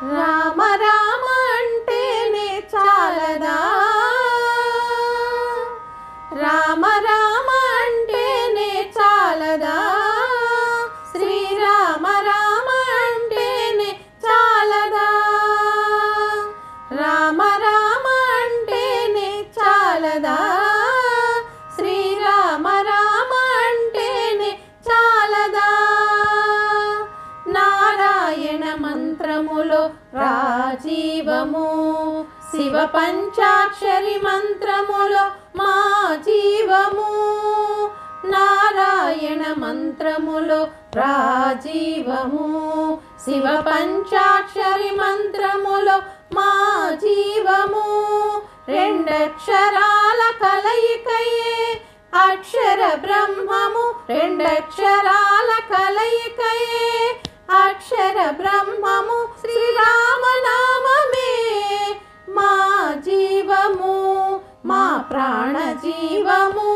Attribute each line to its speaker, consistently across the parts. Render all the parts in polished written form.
Speaker 1: రామ రామ అంటేనే చాలదా, రామ రామ అంటేనే చాలదా, శ్రీరామ రామ అంటేనే చాలదా, రామ రామ అంటేనే చాలదా, శ్రీరామ రామ అంటేనే చాలదా. నారాయణ మంత్రములో రాజీవము, శివ పంచాక్షరి మంత్రములో మా జీవము, నారాయణ మంత్రములో రాజీవము, శివ పంచాక్షరి మంత్రములో మా జీవము, రెండక్షరాల కలయికయే అక్షర బ్రహ్మము, రెండక్షరాల కలయికయే అక్షర బ్రహ్మము, శ్రీరామనామమే మా జీవము, మా ప్రాణ జీవము,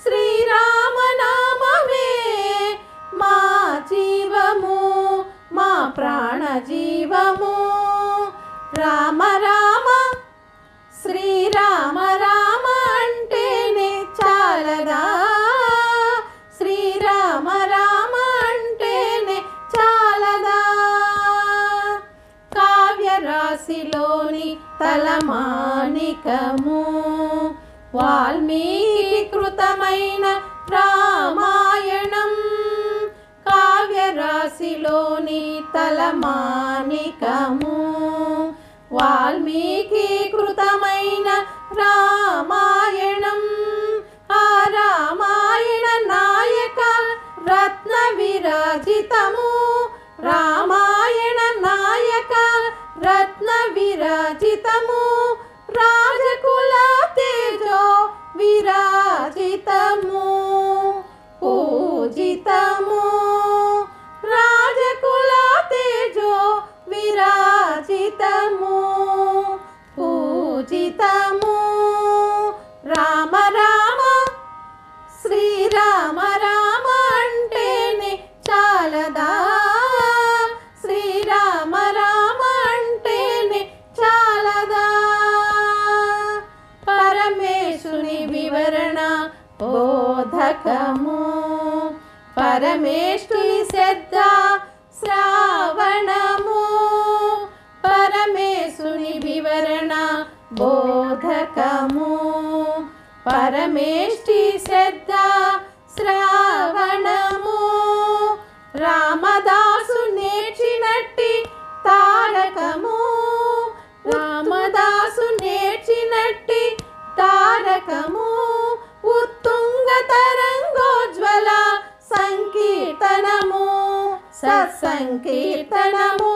Speaker 1: శ్రీరామనామమే మా జీవము, మా ప్రాణ జీవము. రామ రామ శ్రీరామ రామ అంటేనే చాలదా, శ్రీరామ రామ అంటేనే చాలదా. కావ్యరాశిలోని తలమానికము, వాల్మీకి కృతమైన రామాయణం, కావ్యరాశిలోని తలమానికము, వాల్మీకి కృతమైన రామాయణం, ఆ రామాయణ నాయక రత్న విరాజితము, రామాయణ నాయక రత్న విరాజితము, రాజకుల తేజో విరాజితము, పూజితము, రాజకుల తేజో విరాజితము, పూజితము. రామ రామ శ్రీరామ రామ అంటేనే చాలదా, శ్రీరామ రామ అంటేనే చాలదా. పరమేశుని వివరణ బోధకము, పరమేష్ఠుని శ్రద్ధ శ్రావణము, పరమేశుని వివరణ బోధకము, పరమేష్ఠి శ్రద్ధ శ్రావణము, రామదాసు నేర్చినట్టి తారకము, రామదాసు నేర్చినట్టి తారకము, ఉత్తుంగ తరంగోజ్వల సంకీర్తనము, సత్సంకీర్తనము.